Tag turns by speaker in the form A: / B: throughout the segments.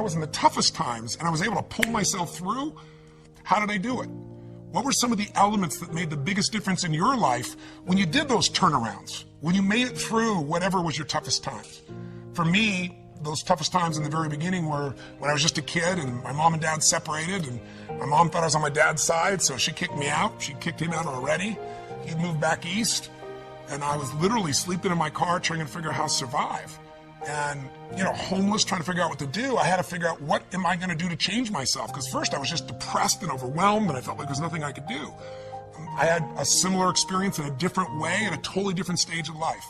A: I was in the toughest times and I was able to pull myself through, how did I do it? What were some of the elements that made the biggest difference in your life when you did those turnarounds, when you made it through whatever was your toughest times? For me, those toughest times in the very beginning were when I was just a kid and my mom and dad separated, and my mom thought I was on my dad's side, so she kicked me out. She kicked him out already. He'd moved back east, and I was literally sleeping in my car trying to figure out how to survive. And, homeless, trying to figure out what to do. I had to figure out, what am I going to do to change myself? Because first I was just depressed and overwhelmed, and I felt like there was nothing I could do. I had a similar experience in a different way at a totally different stage of life.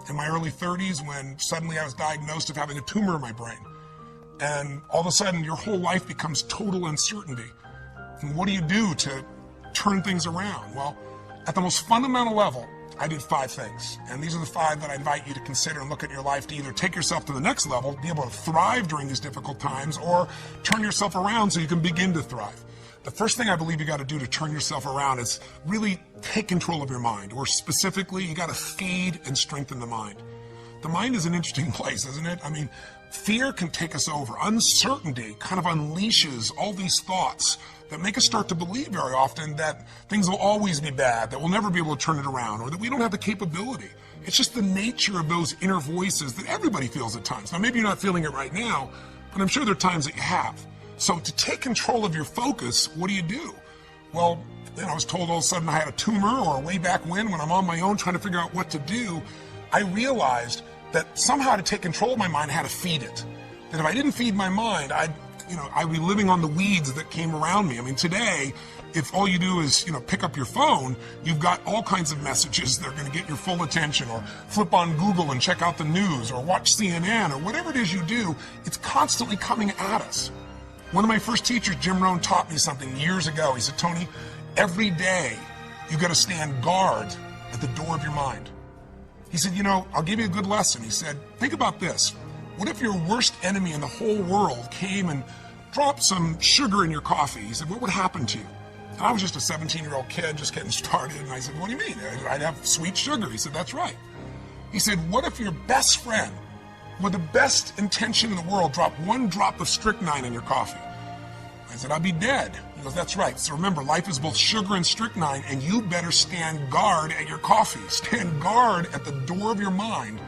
A: In my early 30s, when suddenly I was diagnosed of having a tumor in my brain. And all of a sudden, your whole life becomes total uncertainty. And what do you do to turn things around? Well, at the most fundamental level, I did 5 things. And these are the 5 that I invite you to consider and look at your life to either take yourself to the next level, be able to thrive during these difficult times, or turn yourself around so you can begin to thrive. The first thing I believe you got to do to turn yourself around is really take control of your mind, or specifically, you got to feed and strengthen the mind. The mind is an interesting place, isn't it? I mean, fear can take us over. Uncertainty kind of unleashes all these thoughts that make us start to believe very often that things will always be bad, that we'll never be able to turn it around, or that we don't have the capability. It's just the nature of those inner voices that everybody feels at times. Now, maybe you're not feeling it right now, but I'm sure there are times that you have. So to take control of your focus, what do? Well, I was told all of a sudden I had a tumor, or way back when I'm on my own trying to figure out what to do, I realized that somehow to take control of my mind, I had to feed it. That if I didn't feed my mind, I'd be living on the weeds that came around me. I mean, today, if all you do is, pick up your phone, you've got all kinds of messages that are going to get your full attention, or flip on Google and check out the news, or watch CNN, or whatever it is you do, it's constantly coming at us. One of my first teachers, Jim Rohn, taught me something years ago. He said, Tony, every day you got to stand guard at the door of your mind. He said, I'll give you a good lesson. He said, think about this. What if your worst enemy in the whole world came and dropped some sugar in your coffee? He said, what would happen to you? And I was just a 17-year-old kid just getting started. And I said, what do you mean? I'd have sweet sugar. He said, that's right. He said, what if your best friend, with the best intention in the world, dropped 1 drop of strychnine in your coffee? I said, I'd be dead. He goes, that's right. So remember, life is both sugar and strychnine, and you better stand guard at your coffee. Stand guard at the door of your mind,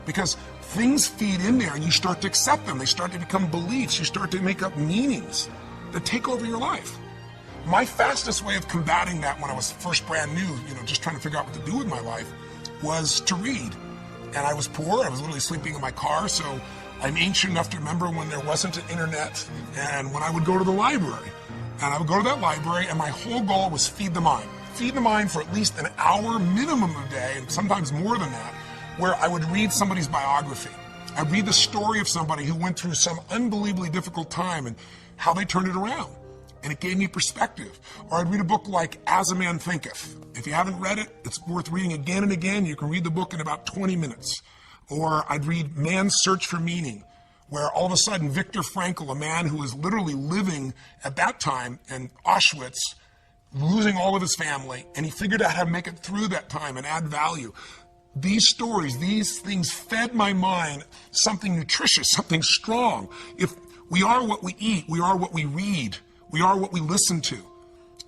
A: because things feed in there and you start to accept them. They start to become beliefs. You start to make up meanings that take over your life. My fastest way of combating that when I was first brand new, just trying to figure out what to do with my life, was to read. And I was poor. I was literally sleeping in my car, so I'm ancient enough to remember when there wasn't an internet, and when I would go to the library. And I would go to that library, and my whole goal was feed the mind. Feed the mind for at least an hour minimum a day, and sometimes more than that, where I would read somebody's biography. I'd read the story of somebody who went through some unbelievably difficult time and how they turned it around. And it gave me perspective. Or I'd read a book like As a Man Thinketh. If you haven't read it, it's worth reading again and again. You can read the book in about 20 minutes. Or I'd read Man's Search for Meaning, where all of a sudden Viktor Frankl, a man who was literally living at that time in Auschwitz, losing all of his family, and he figured out how to make it through that time and add value. These stories, these things fed my mind something nutritious, something strong. If we are what we eat, we are what we read, we are what we listen to.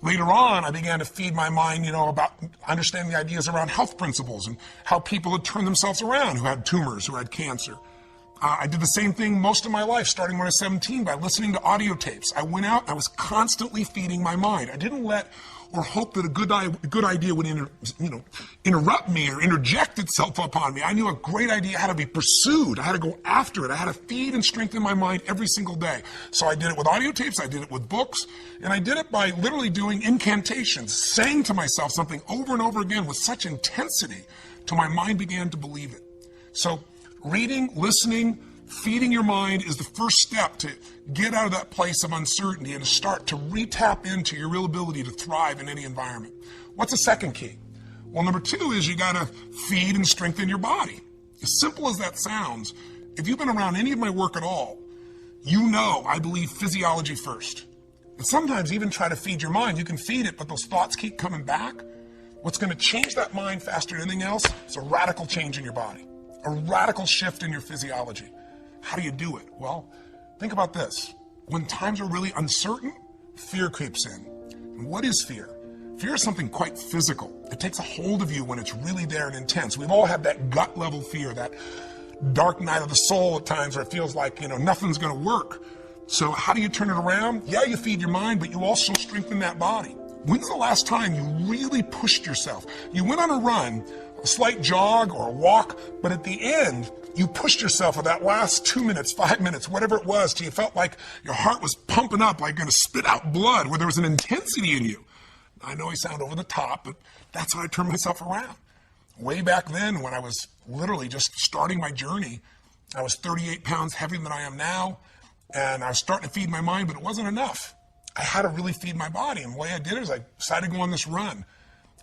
A: Later on, I began to feed my mind, about understanding the ideas around health principles and how people had turned themselves around who had tumors, who had cancer. I did the same thing most of my life, starting when I was 17, by listening to audio tapes. I went out, I was constantly feeding my mind. I didn't let or hope that a good idea would interrupt me or interject itself upon me. I knew a great idea had to be pursued. I had to go after it. I had to feed and strengthen my mind every single day. So I did it with audio tapes, I did it with books, and I did it by literally doing incantations, saying to myself something over and over again with such intensity till my mind began to believe it. So reading, listening, feeding your mind is the first step to get out of that place of uncertainty and to start to re-tap into your real ability to thrive in any environment. What's the second key? Well, number 2 is you got to feed and strengthen your body. As simple as that sounds, if you've been around any of my work at all, I believe physiology first. And sometimes even try to feed your mind. You can feed it, but those thoughts keep coming back. What's going to change that mind faster than anything else is a radical change in your body, a radical shift in your physiology. How do you do it? Well, Think about this. When times are really uncertain, fear creeps in. And what is fear? Fear is something quite physical. It takes a hold of you when it's really there and intense. We've all had that gut level fear, that dark night of the soul at times where it feels like, nothing's going to work. So how do you turn it around? Yeah, you feed your mind, but you also strengthen that body. When's the last time you really pushed yourself? You went on a run, a slight jog or a walk, but at the end, you pushed yourself for that last 2 minutes, 5 minutes, whatever it was, till you felt like your heart was pumping up, like going to spit out blood, where there was an intensity in you. I know I sound over the top, but that's how I turned myself around. Way back then, when I was literally just starting my journey, I was 38 pounds heavier than I am now, and I was starting to feed my mind, but it wasn't enough. I had to really feed my body, and the way I did it is I decided to go on this run.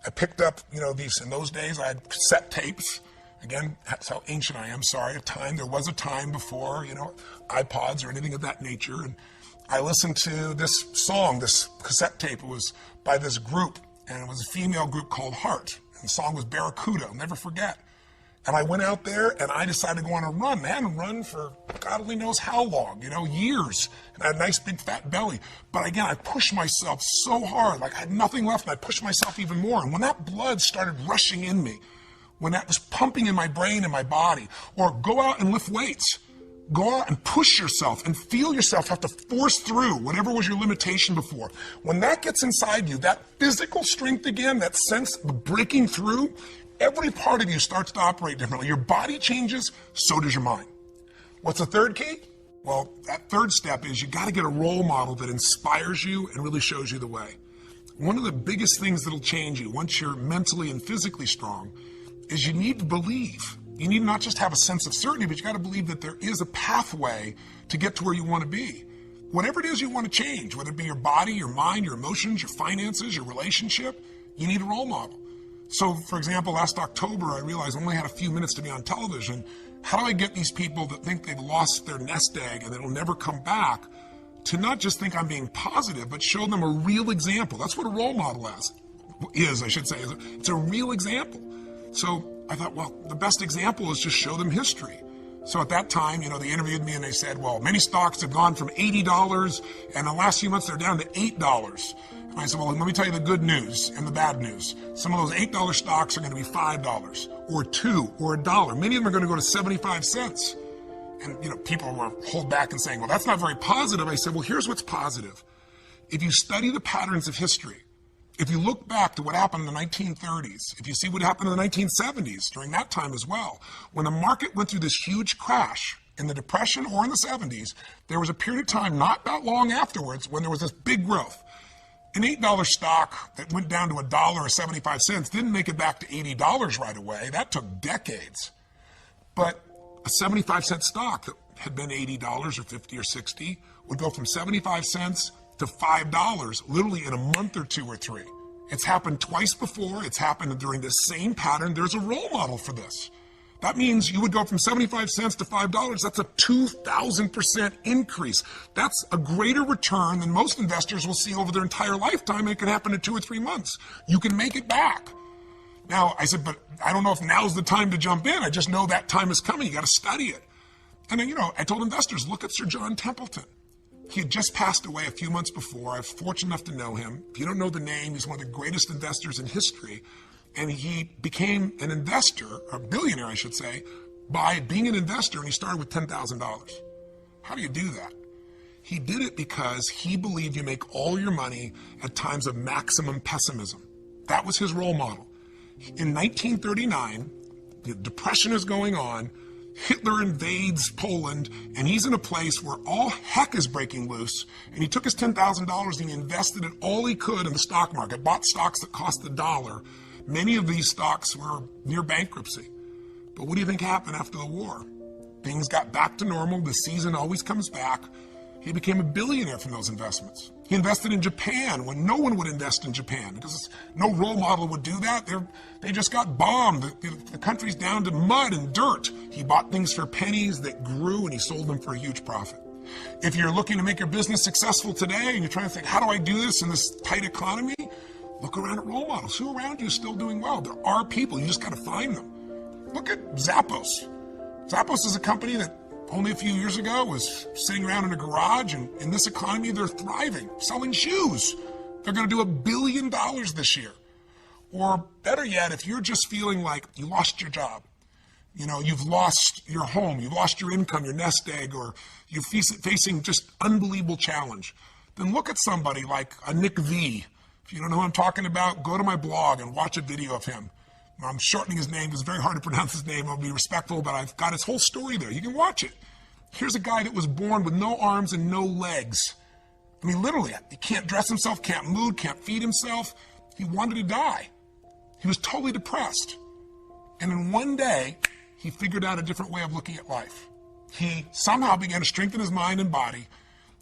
A: I picked up, these, in those days, I had cassette tapes. Again, that's how ancient I am. Sorry, there was a time before, iPods or anything of that nature, and I listened to this song, this cassette tape. It was by this group, and it was a female group called Heart. And the song was Barracuda, I'll never forget. And I went out there and I decided to go on a run. I hadn't run for God only knows how long, years. And I had a nice big fat belly. But again, I pushed myself so hard, like I had nothing left, and I pushed myself even more. And when that blood started rushing in me, when that was pumping in my brain and my body, or go out and lift weights, go out and push yourself and feel yourself have to force through whatever was your limitation before. When that gets inside you, that physical strength again, that sense of breaking through, every part of you starts to operate differently. Your body changes, so does your mind. What's the third key? Well, that third step is you got to get a role model that inspires you and really shows you the way. One of the biggest things that'll change you once you're mentally and physically strong is you need to believe. You need to not just have a sense of certainty, but you got to believe that there is a pathway to get to where you want to be. Whatever it is you want to change, whether it be your body, your mind, your emotions, your finances, your relationship, you need a role model. So, for example, last October, I realized I only had a few minutes to be on television. How do I get these people that think they've lost their nest egg and it'll never come back to not just think I'm being positive, but show them a real example? That's what a role model is, I should say. It's a real example. So I thought, well, the best example is just show them history. So at that time, they interviewed me and they said, well, many stocks have gone from $80 and the last few months they're down to $8. And I said, well, let me tell you the good news and the bad news. Some of those $8 stocks are going to be $5 or $2 or $1. Many of them are going to go to 75 cents. And, people were hold back and saying, well, that's not very positive. I said, well, here's what's positive. If you study the patterns of history, if you look back to what happened in the 1930s, if you see what happened in the 1970s, during that time as well, when the market went through this huge crash in the Depression or in the 70s, there was a period of time not that long afterwards when there was this big growth. An $8 stock that went down to $1 or 75 cents didn't make it back to $80 right away. That took decades. But a 75-cent stock that had been $80 or 50 or 60 would go from 75 cents to $5 literally in a month or two or three. It's happened twice before. It's happened during the same pattern. There's a role model for this. That means you would go from 75 cents to $5. That's a 2,000% increase. That's a greater return than most investors will see over their entire lifetime, and it can happen in 2 or 3 months. You can make it back. Now, I said, but I don't know if now's the time to jump in. I just know that time is coming. You got to study it. And then, I told investors, look at Sir John Templeton. He had just passed away a few months before. I was fortunate enough to know him. If you don't know the name, he's one of the greatest investors in history. And he became an investor, a billionaire, I should say, by being an investor, and he started with $10,000. How do you do that? He did it because he believed you make all your money at times of maximum pessimism. That was his role model. In 1939, the Depression is going on, Hitler invades Poland, and he's in a place where all heck is breaking loose, and he took his $10,000 and he invested it all he could in the stock market, bought stocks that cost $1. Many of these stocks were near bankruptcy. But what do you think happened after the war? Things got back to normal. The season always comes back. He became a billionaire from those investments. He invested in Japan when no one would invest in Japan because no role model would do that. They just got bombed. The country's down to mud and dirt. He bought things for pennies that grew and he sold them for a huge profit. If you're looking to make your business successful today and you're trying to think, how do I do this in this tight economy? Look around at role models. Who around you is still doing well? There are people. You just got to find them. Look at Zappos. Zappos is a company that only a few years ago was sitting around in a garage, and in this economy, they're thriving, selling shoes. They're going to do $1 billion this year. Or better yet, if you're just feeling like you lost your job, you've lost your home, you've lost your income, your nest egg, or you're facing just unbelievable challenge, then look at somebody like a Nick V. If you don't know who I'm talking about, go to my blog and watch a video of him. I'm shortening his name because it's very hard to pronounce his name. I'll be respectful, but I've got his whole story there. You can watch it. Here's a guy that was born with no arms and no legs. I mean, literally, he can't dress himself, can't move, can't feed himself. He wanted to die. He was totally depressed. And in one day, he figured out a different way of looking at life. He somehow began to strengthen his mind and body,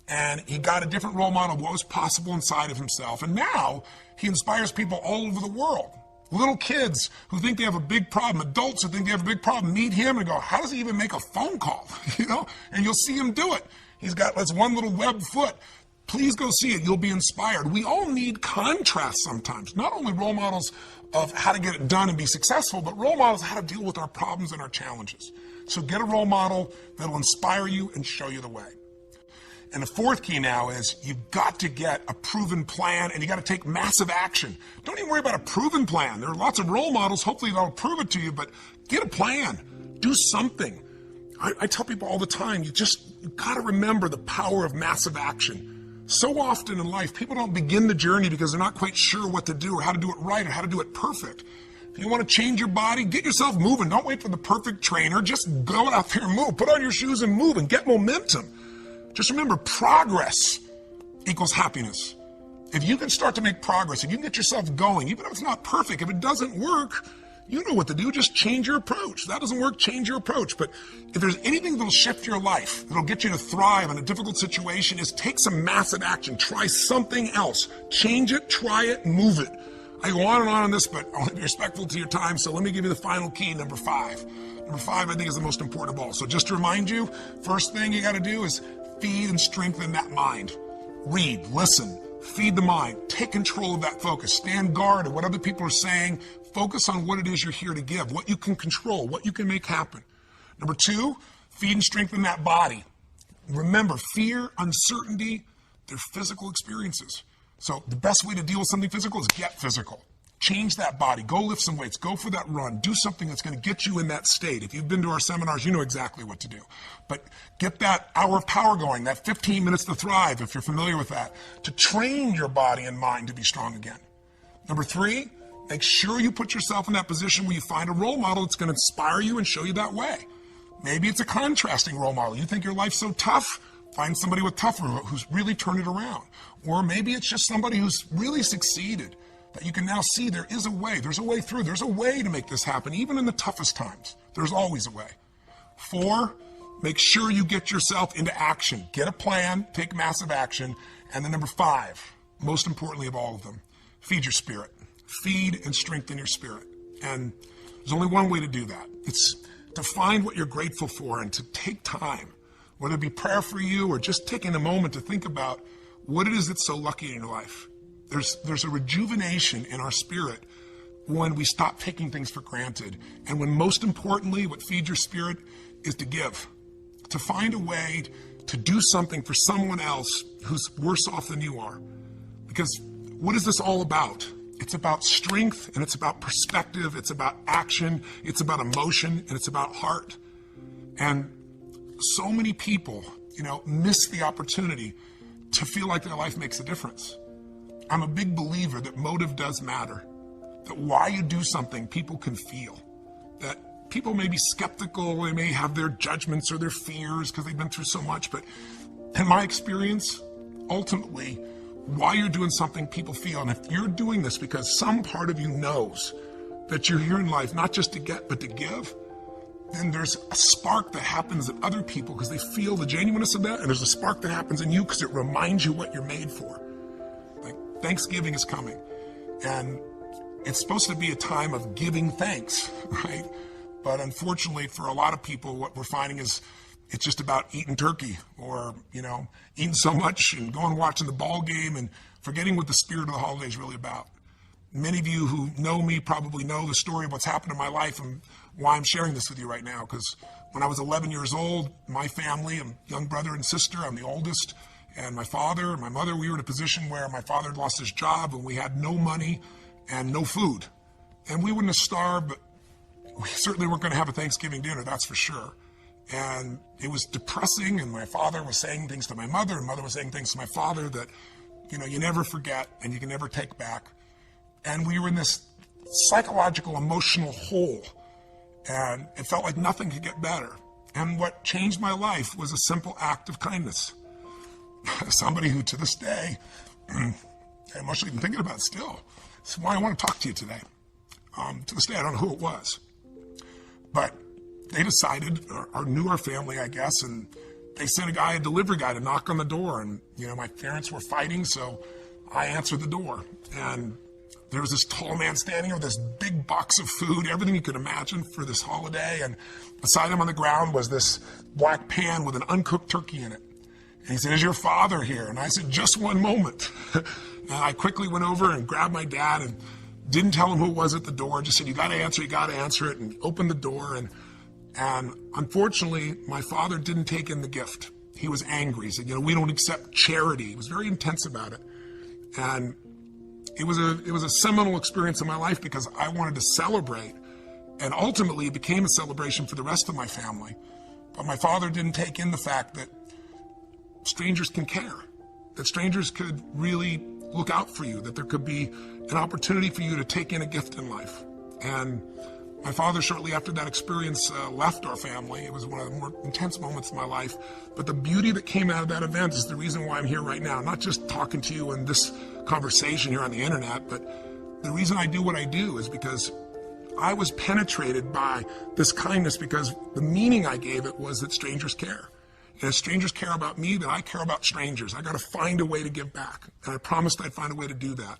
A: and he got a different role model of what was possible inside of himself. And now he inspires people all over the world. Little kids who think they have a big problem, adults who think they have a big problem, meet him and go, how does he even make a phone call? And you'll see him do it. He's got this one little web foot. Please go see it. You'll be inspired. We all need contrast sometimes. Not only role models of how to get it done and be successful, but role models of how to deal with our problems and our challenges. So get a role model that'll inspire you and show you the way. And the fourth key now is you've got to get a proven plan, and you got to take massive action. Don't even worry about a proven plan. There are lots of role models. Hopefully they'll prove it to you, but get a plan. Do something. I tell people all the time, you got to remember the power of massive action. So often in life, people don't begin the journey because they're not quite sure what to do or how to do it right or how to do it perfect. If you want to change your body, get yourself moving. Don't wait for the perfect trainer. Just go out there and move. Put on your shoes and move and get momentum. Just remember, progress equals happiness. If you can start to make progress, if you can get yourself going, even if it's not perfect, if it doesn't work, you know what to do. Just change your approach. If that doesn't work, change your approach. But if there's anything that'll shift your life, that'll get you to thrive in a difficult situation, is take some massive action. Try something else. Change it, try it, move it. I go on and on this, but I want to be respectful to your time, so let me give you the final key, number 5. Number 5, I think, is the most important of all. So just to remind you, first thing you got to do is feed and strengthen that mind. Read, listen, feed the mind, take control of that focus, stand guard at what other people are saying, focus on what it is you're here to give, what you can control, what you can make happen. Number 2, feed and strengthen that body. Remember, fear, uncertainty, they're physical experiences. So the best way to deal with something physical is get physical. Change that body. Go lift some weights. Go for that run. Do something that's going to get you in that state. If you've been to our seminars, you know exactly what to do. But get that hour of power going, that 15 minutes to thrive, if you're familiar with that, to train your body and mind to be strong again. Number 3, make sure you put yourself in that position where you find a role model that's going to inspire you and show you that way. Maybe it's a contrasting role model. You think your life's so tough? Find somebody with tougher who's really turned it around. Or maybe it's just somebody who's really succeeded, that you can now see there is a way. There's a way through. There's a way to make this happen, even in the toughest times. There's always a way. 4, make sure you get yourself into action. Get a plan, take massive action. And then number 5, most importantly of all of them, feed your spirit. Feed and strengthen your spirit. And there's only one way to do that. It's to find what you're grateful for and to take time, whether it be prayer for you or just taking a moment to think about what it is that's so lucky in your life. There's a rejuvenation in our spirit when we stop taking things for granted. And when, most importantly, what feeds your spirit is to give, to find a way to do something for someone else who's worse off than you are. Because what is this all about? It's about strength, and it's about perspective, it's about action, it's about emotion, and it's about heart. And so many people, miss the opportunity to feel like their life makes a difference. I'm a big believer that motive does matter, that why you do something people can feel, that people may be skeptical, they may have their judgments or their fears because they've been through so much, but in my experience, ultimately, why you're doing something people feel. And if you're doing this because some part of you knows that you're here in life not just to get but to give, then there's a spark that happens in other people because they feel the genuineness of that, and there's a spark that happens in you because it reminds you what you're made for. Like Thanksgiving is coming, and it's supposed to be a time of giving thanks, right? But unfortunately for a lot of people, what we're finding is it's just about eating turkey or, eating so much and going and watching the ball game and forgetting what the spirit of the holiday is really about. Many of you who know me probably know the story of what's happened in my life. And why I'm sharing this with you right now, because when I was 11 years old, my family, and young brother and sister, I'm the oldest, and my father and my mother, we were in a position where my father had lost his job and we had no money and no food. And we wouldn't have starved, but we certainly weren't going to have a Thanksgiving dinner, that's for sure. And it was depressing, and my father was saying things to my mother, and mother was saying things to my father that, you never forget and you can never take back. And we were in this psychological, emotional hole, and it felt like nothing could get better. And what changed my life was a simple act of kindness. Somebody who, to this day, I'm emotionally even thinking about it still. That's why I want to talk to you today. To this day, I don't know who it was. But they decided, or knew our family, I guess, and they sent a delivery guy to knock on the door. And, my parents were fighting, so I answered the door. And there was this tall man standing with this big box of food, everything you could imagine for this holiday. And beside him on the ground was this black pan with an uncooked turkey in it. And he said, "Is your father here?" And I said, "Just one moment." And I quickly went over and grabbed my dad and didn't tell him who it was at the door. Just said, you got to answer it, and opened the door. And unfortunately, my father didn't take in the gift. He was angry. He said, "We don't accept charity." He was very intense about it. And it was a seminal experience in my life because I wanted to celebrate. And ultimately, it became a celebration for the rest of my family. But my father didn't take in the fact that strangers can care, that strangers could really look out for you, that there could be an opportunity for you to take in a gift in life. And my father, shortly after that experience, left our family. It was one of the more intense moments of my life. But the beauty that came out of that event is the reason why I'm here right now. Not just talking to you in this conversation here on the internet, but the reason I do what I do is because I was penetrated by this kindness, because the meaning I gave it was that strangers care. And if strangers care about me, then I care about strangers. I got to find a way to give back. And I promised I'd find a way to do that.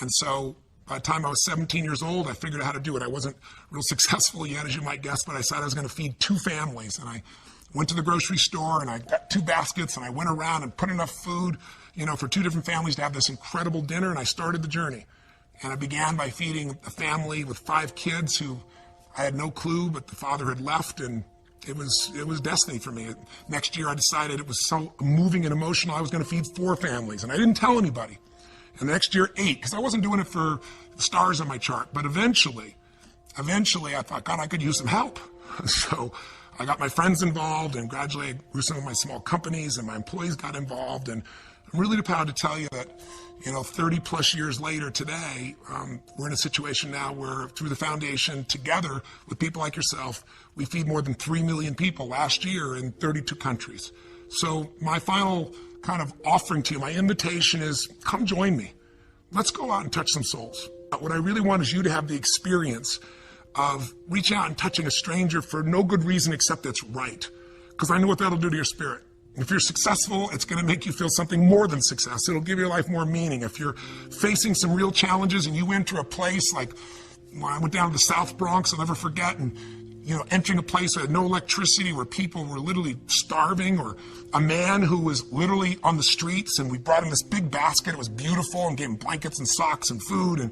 A: And so by the time I was 17 years old, I figured out how to do it. I wasn't real successful yet, as you might guess, but I decided I was going to feed 2 families. And I went to the grocery store and I got 2 baskets and I went around and put enough food, for 2 different families to have this incredible dinner. And I started the journey. And I began by feeding a family with 5 kids who I had no clue, but the father had left, and it was destiny for me. Next year, I decided it was so moving and emotional, I was going to feed 4 families, and I didn't tell anybody. And the next year, 8, because I wasn't doing it for the stars on my chart. But eventually, I thought, God, I could use some help. So I got my friends involved, and gradually I grew some of my small companies, and my employees got involved. And I'm really proud to tell you that, 30 plus years later today, we're in a situation now where through the foundation, together with people like yourself, we feed more than 3 million people last year in 32 countries. So my final kind of offering to you, my invitation is, come join me. Let's go out and touch some souls. What I really want is you to have the experience of reaching out and touching a stranger for no good reason except it's right. Because I know what that'll do to your spirit. If you're successful, it's going to make you feel something more than success. It'll give your life more meaning. If you're facing some real challenges and you enter a place like, when I went down to the South Bronx, I'll never forget, and entering a place that had no electricity, where people were literally starving, or a man who was literally on the streets, and we brought him this big basket. It was beautiful, and gave him blankets and socks and food. And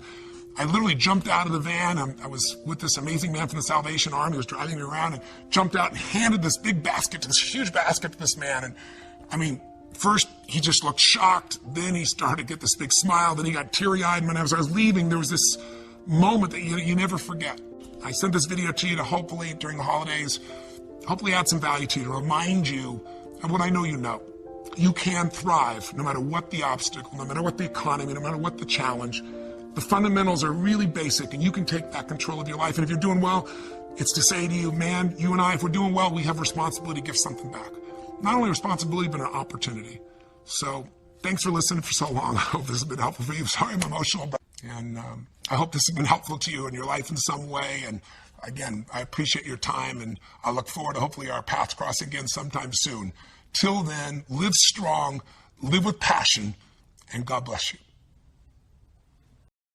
A: I literally jumped out of the van. I was with this amazing man from the Salvation Army who was driving me around, and jumped out and handed this big basket, this huge basket, to this man. And first he just looked shocked. Then he started to get this big smile. Then he got teary-eyed. And as I was leaving, there was this moment that you never forget. I sent this video to you to hopefully, during the holidays, add some value to you, to remind you of what I know you know. You can thrive no matter what the obstacle, no matter what the economy, no matter what the challenge. The fundamentals are really basic, and you can take back control of your life. And if you're doing well, it's to say to you, man, you and I, if we're doing well, we have responsibility to give something back. Not only responsibility, but an opportunity. So thanks for listening for so long. I hope this has been helpful for you. Sorry I'm emotional, and I hope this has been helpful to you in your life in some way. And again, I appreciate your time, and I look forward to hopefully our paths crossing again sometime soon. Till then, live strong, live with passion, and God bless you.